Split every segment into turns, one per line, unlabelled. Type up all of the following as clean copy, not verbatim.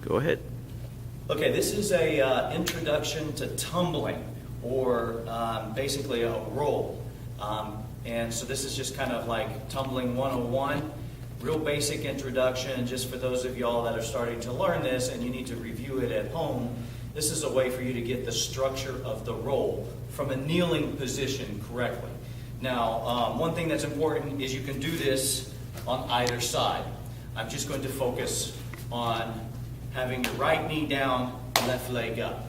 Go ahead.
Okay, this is a introduction to tumbling, or basically a roll. And so this is just kind of like Tumbling 101, real basic introduction, just for those of y'all that are starting to learn this and you need to review it at home. This is a way for you to get the structure of the roll from a kneeling position correctly. Now, one thing that's important is you can do this on either side. I'm just going to focus on having your right knee down, left leg up.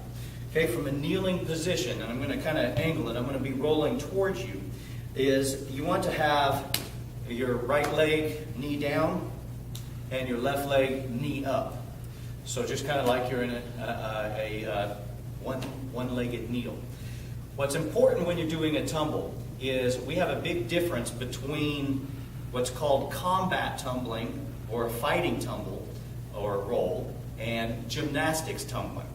Okay, from a kneeling position, and I'm going to kind of angle it, I'm going to be rolling towards you, is you want to have your right leg knee down and your left leg knee up. So just kind of like you're in a one-legged kneel. What's important when you're doing a tumble is we have a big difference between what's called combat tumbling or a fighting tumble or roll and gymnastics tumbling.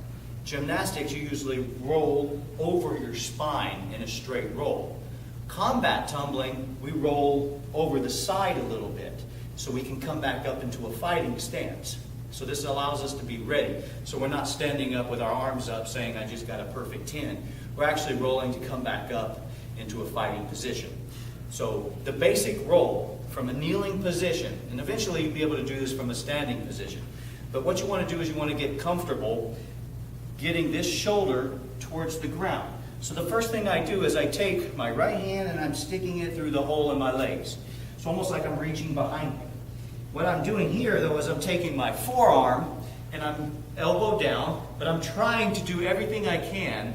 Gymnastics, you usually roll over your spine in a straight roll. Combat tumbling, we roll over the side a little bit so we can come back up into a fighting stance. So this allows us to be ready. So we're not standing up with our arms up saying, I just got a perfect 10. We're actually rolling to come back up into a fighting position. So the basic roll from a kneeling position, and eventually you'll be able to do this from a standing position. But what you want to do is you want to get comfortable getting this shoulder towards the ground. So the first thing I do is I take my right hand and I'm sticking it through the hole in my legs. It's almost like I'm reaching behind me. What I'm doing here, though, is I'm taking my forearm and I'm elbow down, but I'm trying to do everything I can.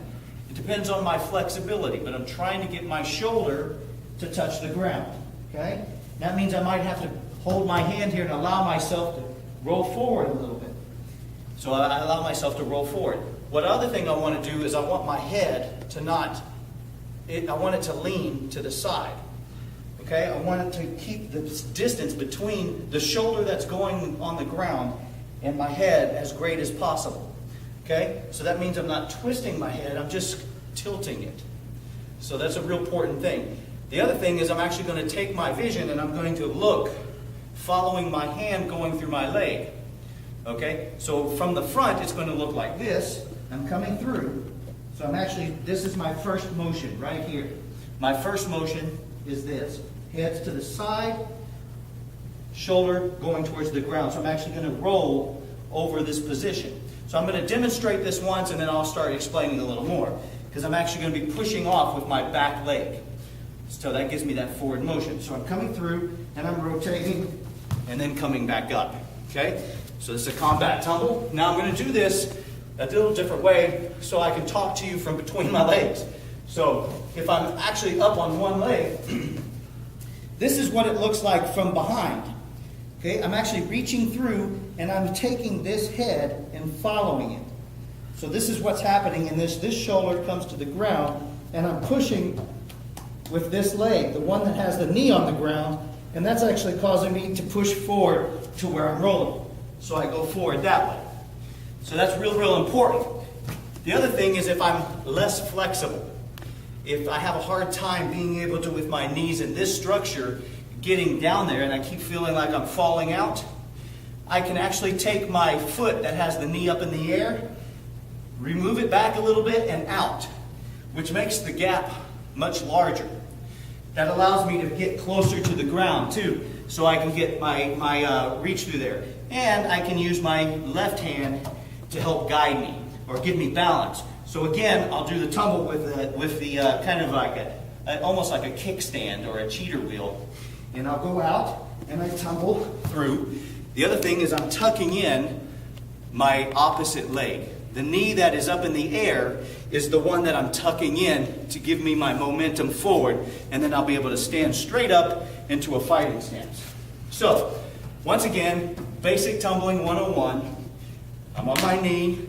It depends on my flexibility, but I'm trying to get my shoulder to touch the ground. Okay? That means I might have to hold my hand here and allow myself to roll forward a little bit. So I allow myself to roll forward. What other thing I want to do is I want my head to I want it to lean to the side. Okay? I want it to keep the distance between the shoulder that's going on the ground and my head as great as possible. Okay? So that means I'm not twisting my head, I'm just tilting it. So that's a real important thing. The other thing is I'm actually going to take my vision and I'm going to look following my hand going through my leg. Okay? So from the front it's going to look like this. I'm coming through. So this is my first motion right here. My first motion is this. Heads to the side, shoulder going towards the ground. So I'm actually going to roll over this position. So I'm going to demonstrate this once and then I'll start explaining a little more. Because I'm actually going to be pushing off with my back leg. So that gives me that forward motion. So I'm coming through and I'm rotating and then coming back up. Okay? So this is a combat tumble. Now I'm going to do this a little different way so I can talk to you from between my legs. So if I'm actually up on one leg, this is what it looks like from behind. Okay? I'm actually reaching through and I'm taking this head and following it. So this is what's happening, and this shoulder comes to the ground and I'm pushing with this leg, the one that has the knee on the ground, and that's actually causing me to push forward to where I'm rolling. So I go forward that way. So that's real important. The other thing is if I'm less flexible, if I have a hard time being able to, with my knees in this structure, getting down there and I keep feeling like I'm falling out, I can actually take my foot that has the knee up in the air, remove it back a little bit and out, which makes the gap much larger. That allows me to get closer to the ground too, so I can get my reach through there. And I can use my left hand to help guide me or give me balance. So again, I'll do the tumble with the kind of like almost like a kickstand or a cheater wheel. And I'll go out and I tumble through. The other thing is I'm tucking in my opposite leg. The knee that is up in the air is the one that I'm tucking in to give me my momentum forward, and then I'll be able to stand straight up into a fighting stance. So, once again, basic tumbling 101. I'm on my knee,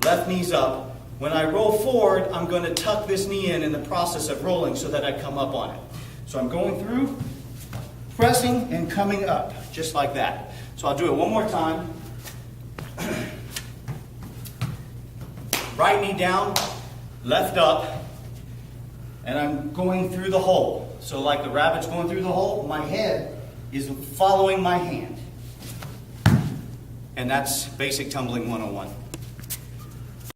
left knee's up. When I roll forward, I'm going to tuck this knee in the process of rolling so that I come up on it. So I'm going through, pressing, and coming up, just like that. So I'll do it one more time. Right knee down, left up, and I'm going through the hole. So like the rabbit's going through the hole, my head is following my hand. And that's basic tumbling 101.